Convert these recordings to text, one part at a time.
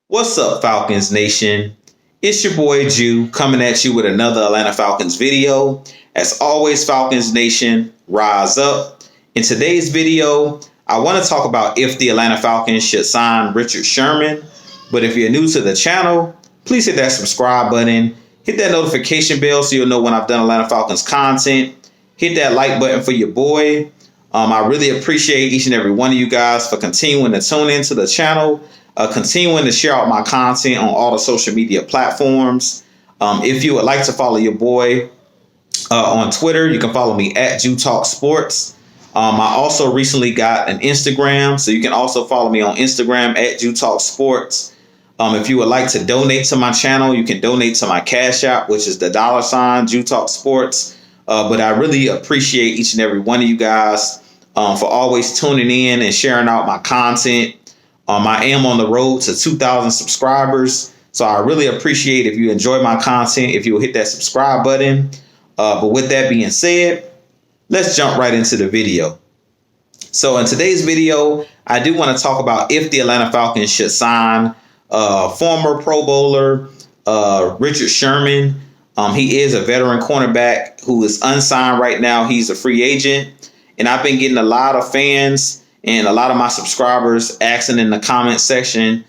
What's up, Falcons Nation? It's your boy Jew coming at you with another Atlanta Falcons video. As always, Falcons Nation, rise up. In today's video, I want to talk about if the Atlanta Falcons should sign Richard Sherman. But if you're new to the channel, please hit that subscribe button. Hit that notification bell so you'll know when I've done Atlanta Falcons content. Hit that like button for your boy. I really appreciate each and every one of you guys for continuing to tune into the channel. Continuing to share out my content on all the social media platforms. If you would like to follow your boy on Twitter, you can follow me at Jew Talk Sports. I also recently got an Instagram, so you can also follow me on Instagram at Jew Talk Sports. If you would like to donate to my channel, you can donate to my Cash App, which is the $ Jew Talk Sports. But I really appreciate each and every one of you guys for always tuning in and sharing out my content. I am on the road to 2,000 subscribers, so I really appreciate if you enjoy my content, if you'll hit that subscribe button. But with that being said, let's jump right into the video. So in today's video, I do want to talk about if the Atlanta Falcons should sign former Pro Bowler Richard Sherman. He is a veteran cornerback who is unsigned right now. He's a free agent, and I've been getting a lot of fans and a lot of my subscribers asking in the comment section,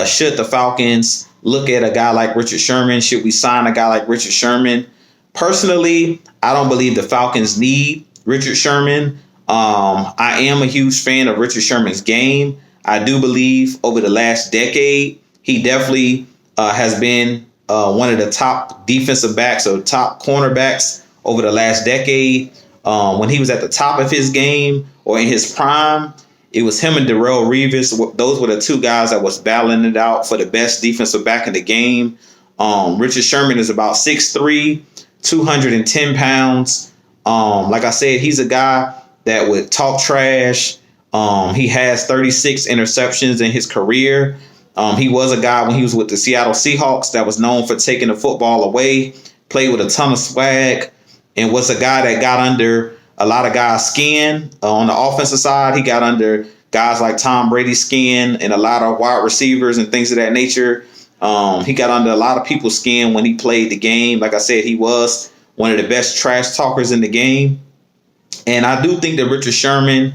should the Falcons look at a guy like Richard Sherman? Should we sign a guy like Richard Sherman? Personally, I don't believe the Falcons need Richard Sherman. I am a huge fan of Richard Sherman's game. I do believe over the last decade, he definitely has been one of the top defensive backs or top cornerbacks over the last decade. When he was at the top of his game or in his prime, it was him and Darrelle Revis. Those were the two guys that was battling it out for the best defensive back in the game. Richard Sherman is about 6'3", 210 pounds. Like I said, he's a guy that would talk trash. He has 36 interceptions in his career. He was a guy when he was with the Seattle Seahawks that was known for taking the football away, played with a ton of swag, and was a guy that got under a lot of guys' skin. On the offensive side, he got under guys like Tom Brady's skin and a lot of wide receivers and things of that nature. He got under a lot of people's skin when he played the game. Like I said, he was one of the best trash talkers in the game. And I do think that Richard Sherman,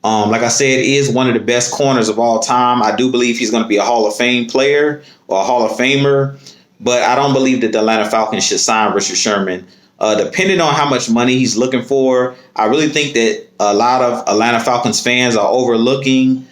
like I said, is one of the best corners of all time. I do believe he's going to be a Hall of Fame player or a Hall of Famer. But I don't believe that the Atlanta Falcons should sign Richard Sherman. Depending on how much money he's looking for, I really think that a lot of Atlanta Falcons fans are overlooking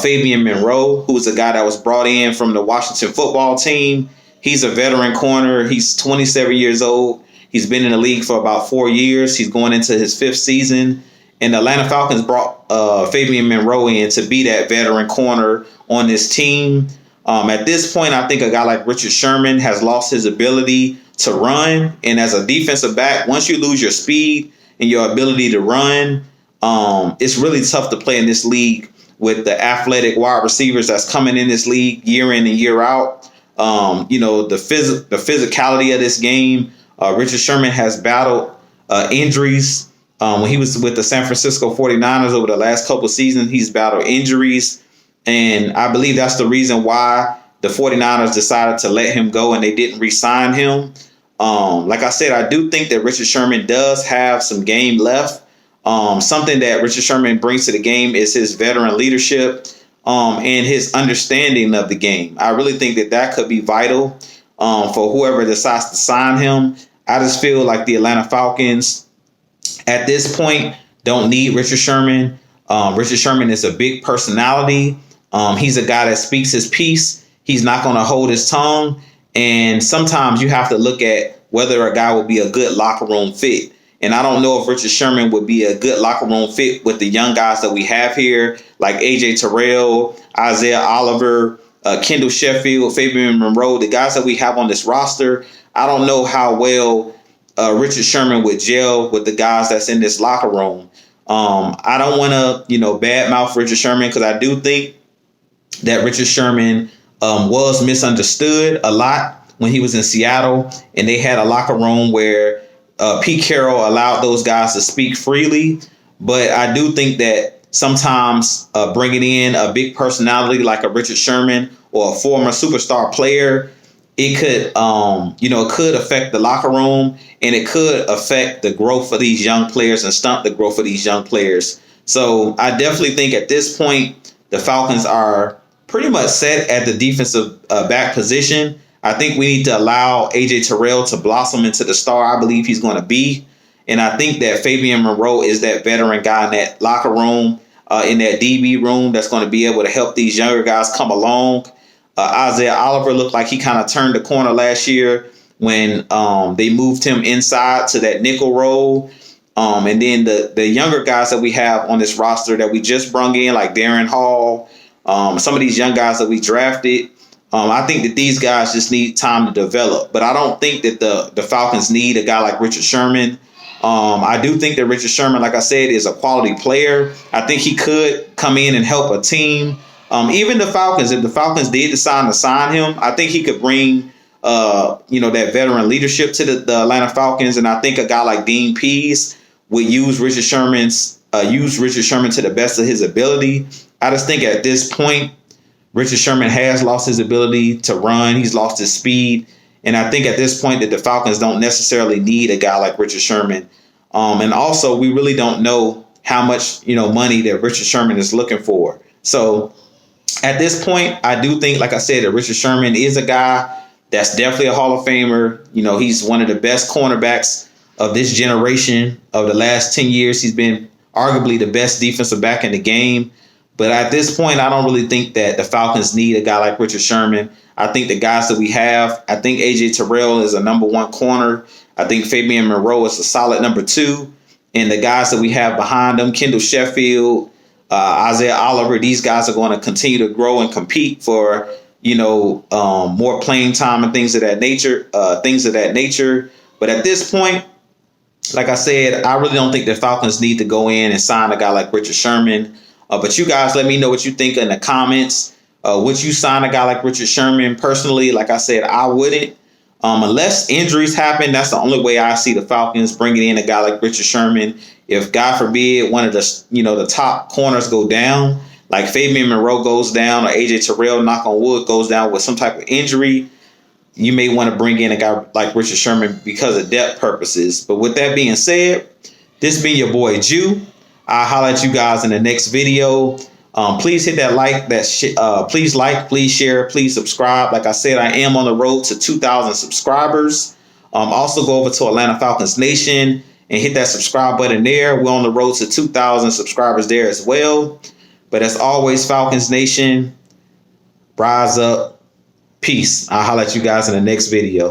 Fabian Monroe, who is a guy that was brought in from the Washington football team. He's a veteran corner. He's 27 years old. He's been in the league for about 4 years. He's going into his 5th season. And the Atlanta Falcons brought Fabian Monroe in to be that veteran corner on this team. At this point, I think a guy like Richard Sherman has lost his ability to run. And as a defensive back, once you lose your speed and your ability to run, it's really tough to play in this league with the athletic wide receivers that's coming in this league year in and year out. The physicality of this game. Richard Sherman has battled injuries. When he was with the San Francisco 49ers over the last couple of seasons, he's battled injuries. And I believe that's the reason why the 49ers decided to let him go and they didn't re-sign him. Like I said, I do think that Richard Sherman does have some game left. Something that Richard Sherman brings to the game is his veteran leadership and his understanding of the game. I really think that that could be vital for whoever decides to sign him. I just feel like the Atlanta Falcons at this point don't need Richard Sherman. Richard Sherman is a big personality. He's a guy that speaks his piece. He's not going to hold his tongue. And sometimes you have to look at whether a guy will be a good locker room fit. And I don't know if Richard Sherman would be a good locker room fit with the young guys that we have here, like A.J. Terrell, Isaiah Oliver, Kendall Sheffield, Fabian Monroe, the guys that we have on this roster. I don't know how well Richard Sherman would gel with the guys that's in this locker room. I don't want to, badmouth Richard Sherman because I do think that Richard Sherman was misunderstood a lot when he was in Seattle, and they had a locker room where Pete Carroll allowed those guys to speak freely. But I do think that sometimes bringing in a big personality like a Richard Sherman or a former superstar player, it could, it could affect the locker room, and it could affect the growth of these young players and stunt the growth of these young players. So I definitely think at this point, the Falcons are pretty much set at the defensive back position. I think we need to allow AJ Terrell to blossom into the star I believe he's going to be. And I think that Fabian Moreau is that veteran guy in that locker room, in that DB room, that's going to be able to help these younger guys come along. Isaiah Oliver looked like he kind of turned the corner last year when they moved him inside to that nickel role. And then the younger guys that we have on this roster that we just brung in, like Darren Hall, some of these young guys that we drafted, I think that these guys just need time to develop. But I don't think that the Falcons need a guy like Richard Sherman. I do think that Richard Sherman, like I said, is a quality player. I think he could come in and help a team. Even the Falcons, if the Falcons did decide to sign him, I think he could bring, that veteran leadership to the Atlanta Falcons. And I think a guy like Dean Pease would use Richard Sherman to the best of his ability. I just think at this point, Richard Sherman has lost his ability to run. He's lost his speed. And I think at this point that the Falcons don't necessarily need a guy like Richard Sherman. And also, we really don't know how much, money that Richard Sherman is looking for. So at this point, I do think, like I said, that Richard Sherman is a guy that's definitely a Hall of Famer. He's one of the best cornerbacks of this generation. Of the last 10 years, he's been arguably the best defensive back in the game. But at this point, I don't really think that the Falcons need a guy like Richard Sherman. I think the guys that we have, I think AJ Terrell is a number one corner. I think Fabian Moreau is a solid number two. And the guys that we have behind them, Kendall Sheffield, Isaiah Oliver, these guys are going to continue to grow and compete for, more playing time and things of that nature. But at this point, like I said, I really don't think the Falcons need to go in and sign a guy like Richard Sherman. But you guys, let me know what you think in the comments. Would you sign a guy like Richard Sherman? Personally, like I said, I wouldn't. Unless injuries happen, that's the only way I see the Falcons bringing in a guy like Richard Sherman. If, God forbid, one of the top corners go down, like Fabian Moreau goes down or AJ Terrell, knock on wood, goes down with some type of injury, you may want to bring in a guy like Richard Sherman because of depth purposes. But with that being said, this been your boy Jew. I'll holler at you guys in the next video. Please hit that like, please like, please share, please subscribe. Like I said, I am on the road to 2,000 subscribers. Also go over to Atlanta Falcons Nation and hit that subscribe button there. We're on the road to 2,000 subscribers there as well. But as always, Falcons Nation, rise up. Peace. I'll holler at you guys in the next video.